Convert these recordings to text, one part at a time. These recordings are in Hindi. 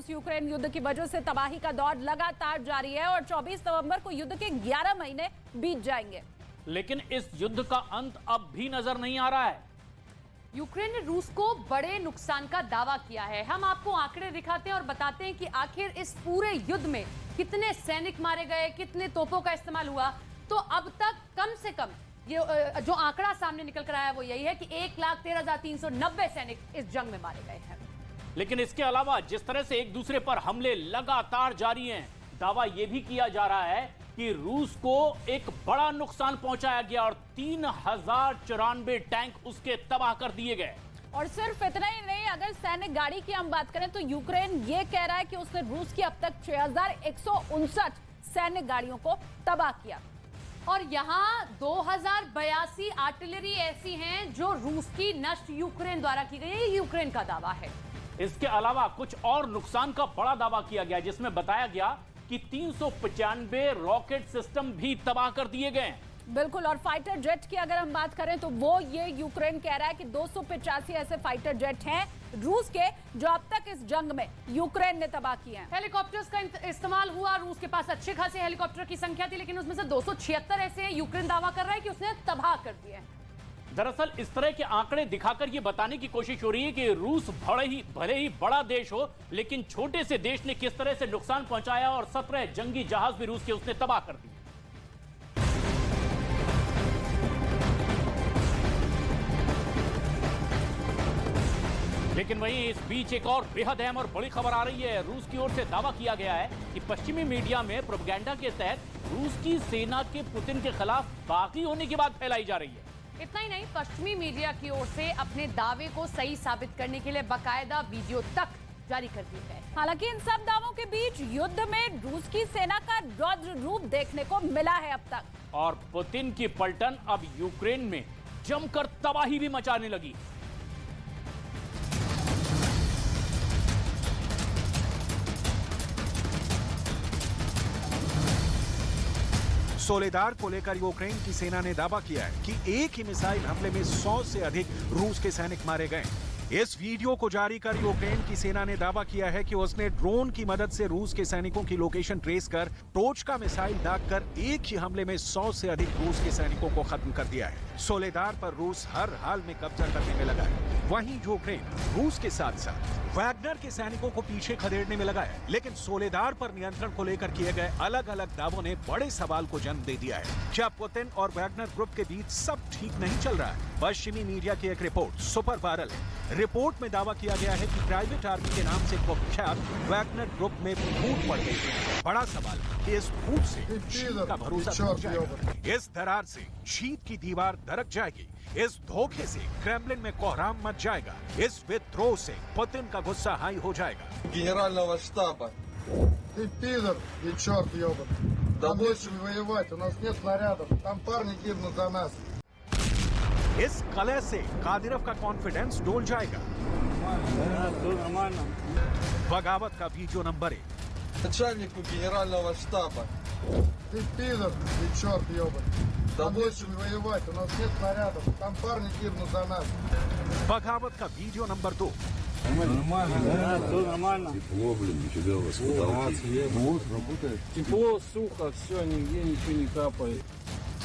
रूस यूक्रेन युद्ध की वजह से तबाही का दौर लगातार जारी है और 24 नवंबर को युद्ध के 11 महीने बीत जाएंगे। लेकिन इस युद्ध का अंत अब भी नजर नहीं आ रहा है। यूक्रेन ने रूस को बड़े नुकसान का दावा किया है। हम आपको आंकड़े दिखाते हैं और बताते हैं कि आखिर इस पूरे युद्ध में कितने सैनिक मारे गए, कितने तोपों का इस्तेमाल हुआ। तो अब तक कम से कम ये जो आंकड़ा सामने निकल कर आया है वो यही है कि 1,13,390 सैनिक इस जंग में मारे गए हैं। लेकिन इसके अलावा जिस तरह से एक दूसरे पर हमले लगातार जारी हैं, दावा यह भी किया जा रहा है कि रूस को एक बड़ा नुकसान पहुंचाया गया और 3,094 टैंक उसके तबाह कर दिए गए। और सिर्फ इतना ही नहीं, अगर सैन्य गाड़ी की हम बात करें तो यूक्रेन ये कह रहा है कि उसने रूस की अब तक 6,159 सैन्य गाड़ियों को तबाह किया। और यहाँ 2,082 आर्टिलरी ऐसी हैं जो रूस की नष्ट यूक्रेन द्वारा की गई है। यूक्रेन का दावा है। इसके अलावा कुछ और नुकसान का बड़ा दावा किया गया, जिसमें बताया गया कि 395 रॉकेट सिस्टम भी तबाह कर दिए गए। बिल्कुल। और फाइटर जेट की अगर हम बात करें तो वो ये यूक्रेन कह रहा है कि 285 ऐसे फाइटर जेट हैं रूस के जो अब तक इस जंग में यूक्रेन ने तबाह किए हैं। हेलीकॉप्टर्स का इस्तेमाल हुआ। रूस के पास अच्छे खासे हेलीकॉप्टर की संख्या थी, लेकिन उसमें से 276 ऐसे हैं यूक्रेन दावा कर रहा है कि उसने तबाह कर दिए हैं। दरअसल इस तरह के आंकड़े दिखाकर यह बताने की कोशिश हो रही है कि रूस भले ही बड़ा देश हो, लेकिन छोटे से देश ने किस तरह से नुकसान पहुंचाया और 17 जंगी जहाज भी रूस के उसने तबाह कर दिए। लेकिन वहीं इस बीच एक और बेहद अहम और बड़ी खबर आ रही है। रूस की ओर से दावा किया गया है कि पश्चिमी मीडिया में प्रोपेगेंडा के तहत रूस की सेना के पुतिन के खिलाफ बागी होने की बात फैलाई जा रही है। इतना ही नहीं, पश्चिमी मीडिया की ओर से अपने दावे को सही साबित करने के लिए बाकायदा वीडियो तक जारी कर दिए गए। हालांकि इन सब दावों के बीच युद्ध में रूस की सेना का रौद्र रूप देखने को मिला है अब तक। और पुतिन की पलटन अब यूक्रेन में जमकर तबाही भी मचाने लगी। सोलेदार को लेकर यूक्रेन की सेना ने दावा किया है कि एक ही मिसाइल हमले में 100 से अधिक रूस के सैनिक मारे गए। इस वीडियो को जारी कर यूक्रेन की सेना ने दावा किया है कि उसने ड्रोन की मदद से रूस के सैनिकों की लोकेशन ट्रेस कर टोचका मिसाइल दागकर एक ही हमले में 100 से अधिक रूस के सैनिकों को खत्म कर दिया है। सोलेदार पर रूस हर हाल में कब्जा करने में लगा है। वहीं यूक्रेन रूस के साथ साथ वैगनर के सैनिकों को पीछे खदेड़ने में लगा है। लेकिन सोलेदार पर नियंत्रण को लेकर किए गए अलग अलग दावों ने बड़े सवाल को जन्म दे दिया है। क्या पुतिन और वैगनर ग्रुप के बीच सब ठीक नहीं चल रहा है? पश्चिमी मीडिया की एक रिपोर्ट सुपर वायरल है। रिपोर्ट में दावा किया गया है कि प्राइवेट आर्मी के नाम से कुख्यात वैगनर ग्रुप में फूट पड़ गई है। बड़ा सवाल कि इस फूट से चीन का भरोसा टूट जाएगा। इस दरार से जीत की दीवार दरक जाएगी। इस धोखे से क्रेमलिन में कोहराम मच जाएगा। इस विद्रोह से पुतिन का गुस्सा हाई हो जाएगा। Генерального штаба. Ты пидор и черт ебаный. Да Нам лучше воевать, у нас нет снарядов. Там парни гибнут за нас. इस कलह से कादिरोव का कॉन्फिडेंस डोल जाएगा। बगावत का वीडियो नंबर 1। Начальнику Генерального штаба. Ты пидор и черт ебаный. Да Нам лучше воевать, у нас нет снарядов. Там парни гибнут за нас. बगावत का वीडियो नंबर 2। Нормально. Тепло, блин, нифига у вас. Вот, работает. Тепло, сухо, все, нигде ничего не капает.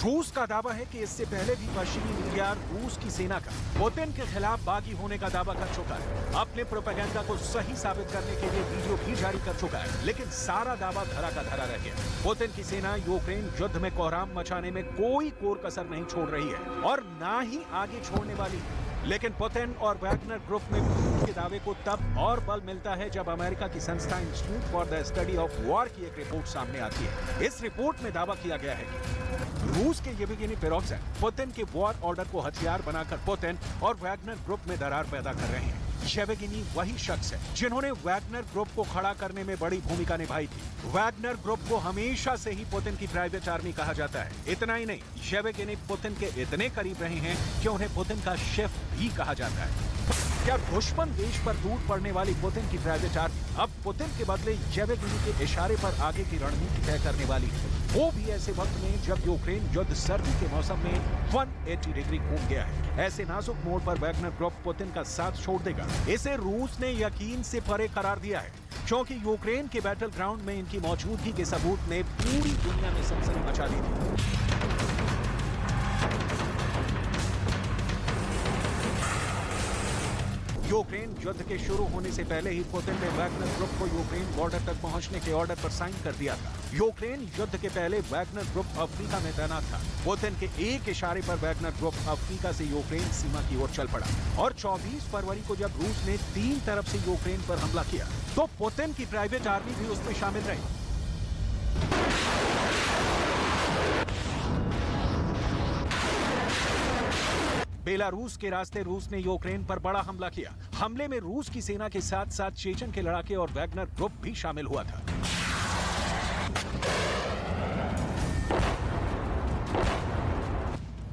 रूस का दावा है कि इससे पहले भी पश्चिमी मीडिया रूस की सेना का पुतिन के खिलाफ बागी होने का दावा कर चुका है। अपने प्रोपेगेंडा को सही साबित करने के लिए वीडियो भी जारी कर चुका है। लेकिन सारा दावा धरा का धरा रह गया। पुतिन की सेना यूक्रेन युद्ध में कोहराम मचाने में कोई कोर कसर नहीं छोड़ रही है और ना ही आगे छोड़ने वाली है। लेकिन पुतिन और वैगनर ग्रुप में के दावे को तब और बल मिलता है जब अमेरिका की संस्था institute for the study of war की एक रिपोर्ट सामने आती है। इस रिपोर्ट में दावा किया गया है कि रूस के येवगेनी प्रिगोजिन पुतिन के वॉर ऑर्डर को हथियार बनाकर पुतिन और वैगनर ग्रुप में दरार पैदा कर रहे हैं। येवगेनी वही शख्स है जिन्होंने वैगनर ग्रुप को खड़ा करने में बड़ी भूमिका निभाई थी। वैगनर ग्रुप को हमेशा से ही पुतिन की प्राइवेट आर्मी कहा जाता है। इतना ही नहीं, येवगेनी पुतिन के इतने करीब रहे हैं कि उन्हें पुतिन का शेफ भी कहा जाता है। क्या दुश्मन देश पर टूट पड़ने वाली पुतिन की प्राइवेट आर्मी अब पुतिन के बदले येवगेनी के इशारे पर आगे की रणनीति तय करने वाली है? वो भी ऐसे वक्त में जब यूक्रेन युद्ध सर्दी के मौसम में 180 डिग्री घूम गया है। ऐसे नाजुक मोड़ पर वैगनर ग्रुप पुतिन का साथ छोड़ देगा। इसे रूस ने यकीन से परे करार दिया है। क्योंकि यूक्रेन के बैटल ग्राउंड में इनकी मौजूदगी के सबूत ने पूरी दुनिया में सनसनी मचा दी थी। यूक्रेन युद्ध के शुरू होने से पहले ही पुतिन ने वैगनर ग्रुप को यूक्रेन बॉर्डर तक पहुंचने के ऑर्डर पर साइन कर दिया था। यूक्रेन युद्ध के पहले वैगनर ग्रुप अफ्रीका में तैनात था। पुतिन के एक इशारे पर वैगनर ग्रुप अफ्रीका से यूक्रेन सीमा की ओर चल पड़ा और 24 फरवरी को जब रूस ने 3 तरफ से यूक्रेन पर हमला किया तो पुतिन की प्राइवेट आर्मी भी उसमें शामिल रही। बेलारूस के रास्ते रूस ने यूक्रेन पर बड़ा हमला किया। हमले में रूस की सेना के साथ साथ चेचन के लड़ाके और वैगनर ग्रुप भी शामिल हुआ था।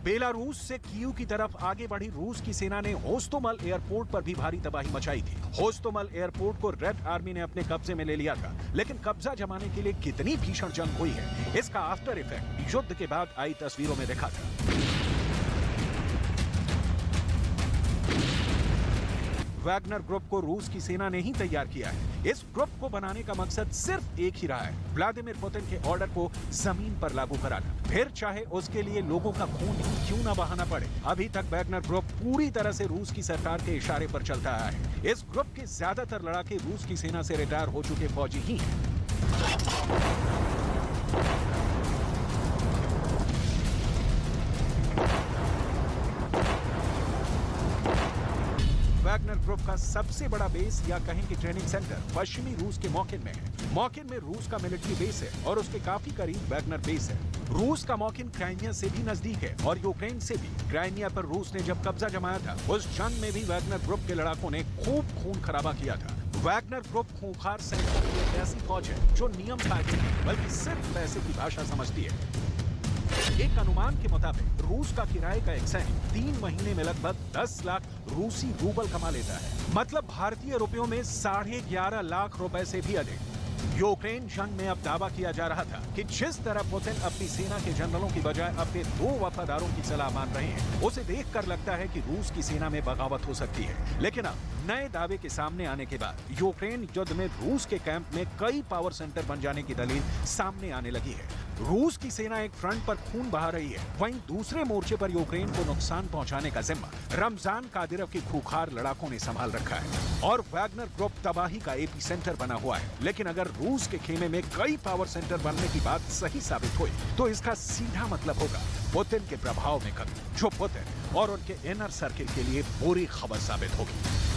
बेलारूस से कीव की तरफ आगे बढ़ी रूस की सेना ने होस्टोमल एयरपोर्ट पर भी भारी तबाही मचाई थी। होस्टोमल एयरपोर्ट को रेड आर्मी ने अपने कब्जे में ले लिया था, लेकिन कब्जा जमाने के लिए कितनी भीषण जंग हुई है, इसका आफ्टर इफेक्ट युद्ध के बाद आई तस्वीरों में देखा था। वैगनर ग्रुप को रूस की सेना ने ही तैयार किया है। इस ग्रुप को बनाने का मकसद सिर्फ एक ही रहा है, व्लादिमीर पुतिन के ऑर्डर को जमीन पर लागू कराना, फिर चाहे उसके लिए लोगों का खून ही क्यों ना बहाना पड़े। अभी तक वैगनर ग्रुप पूरी तरह से रूस की सरकार के इशारे पर चलता आया है। इस ग्रुप के ज्यादातर लड़ाके रूस की सेना से रिटायर हो चुके फौजी ही हैं। वैगनर ग्रुप का सबसे बड़ा बेस या कहें कि ट्रेनिंग सेंटर पश्चिमी रूस के मॉकिन में है। मॉकिन में रूस का मिलिट्री बेस है और उसके काफी करीब वैगनर बेस है। रूस का मॉकिन क्राइमिया से भी नजदीक है और यूक्रेन से भी। क्राइमिया पर रूस ने जब कब्जा जमाया था उस जंग में भी वैगनर ग्रुप के लड़ाकों ने खूब खून खराबा किया था। वैगनर ग्रुप खूंखार सैनिकों की एक ऐसी फौज है जो नियम कायदे नहीं बल्कि सिर्फ पैसे की भाषा समझती है। एक अनुमान के मुताबिक रूस का किराए का एक सैनिक 3 महीने में लगभग 10 लाख रूसी रूबल कमा लेता है, मतलब भारतीय रुपयों में 11.5 लाख रुपए से भी अधिक। यूक्रेन जंग में अब दावा किया जा रहा था कि जिस तरह पुतिन अपनी सेना के जनरलों की बजाय अपने 2 वफादारों की सलाह मान रहे हैं, उसे देखकर लगता है कि रूस की सेना में बगावत हो सकती है। लेकिन अब नए दावे के सामने आने के बाद यूक्रेन युद्ध में रूस के कैंप में कई पावर सेंटर बन जाने की दलील सामने आने लगी है। रूस की सेना एक फ्रंट पर खून बहा रही है, वहीं दूसरे मोर्चे पर यूक्रेन को नुकसान पहुंचाने का जिम्मा रमजान कादिरोव के खूंखार लड़ाकों ने संभाल रखा है और वैगनर ग्रुप तबाही का एपी सेंटर बना हुआ है। लेकिन अगर रूस के खेमे में कई पावर सेंटर बनने की बात सही साबित हुई तो इसका सीधा मतलब होगा पुतिन के प्रभाव में कमी, जो पुतिन और उनके इनर सर्किल के लिए बुरी खबर साबित होगी।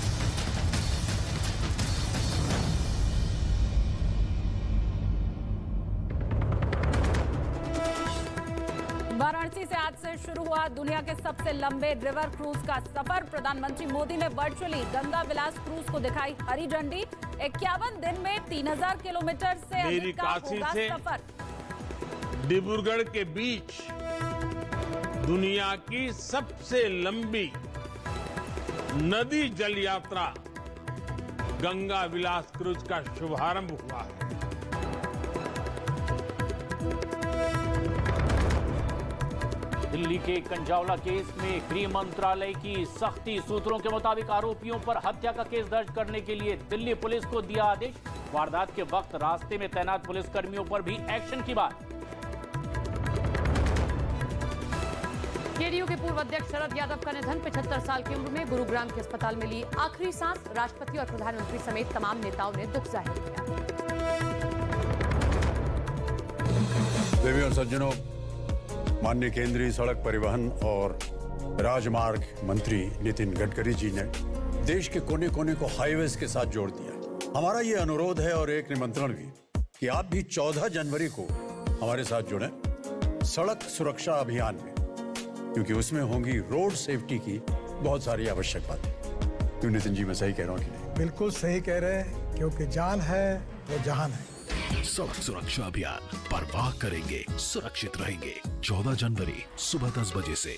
वाराणसी से आज से शुरू हुआ दुनिया के सबसे लंबे रिवर क्रूज का सफर। प्रधानमंत्री मोदी ने वर्चुअली गंगा विलास क्रूज को दिखाई हरी झंडी। 51 दिन में 3000 किलोमीटर से अधिक का होगा सफर। डिब्रूगढ़ के बीच दुनिया की सबसे लंबी नदी जल यात्रा गंगा विलास क्रूज का शुभारंभ हुआ है। दिल्ली के कंजावला केस में गृह मंत्रालय की सख्ती। सूत्रों के मुताबिक आरोपियों पर हत्या का केस दर्ज करने के लिए दिल्ली पुलिस को दिया आदेश। वारदात के वक्त रास्ते में तैनात पुलिसकर्मियों पर भी एक्शन की बात। जेडीयू के पूर्व अध्यक्ष शरद यादव का निधन। 75 साल की उम्र में गुरुग्राम के अस्पताल में ली आखिरी सांस। राष्ट्रपति और प्रधानमंत्री समेत तमाम नेताओं ने दुख जाहिर किया। देवी और सज्जनों, माननीय केंद्रीय सड़क परिवहन और राजमार्ग मंत्री नितिन गडकरी जी ने देश के कोने कोने को हाईवेज के साथ जोड़ दिया। हमारा ये अनुरोध है और एक निमंत्रण भी कि आप भी 14 जनवरी को हमारे साथ जुड़ें सड़क सुरक्षा अभियान में, क्योंकि उसमें होंगी रोड सेफ्टी की बहुत सारी आवश्यक बातें। क्यों नितिन जी, मैं सही कह रहा हूँ कि नहीं? बिल्कुल सही कह रहे हैं, क्योंकि जान है वो जहान है। सड़क सुरक्षा अभियान, परवाह करेंगे, सुरक्षित रहेंगे। 14 जनवरी सुबह 10 बजे से।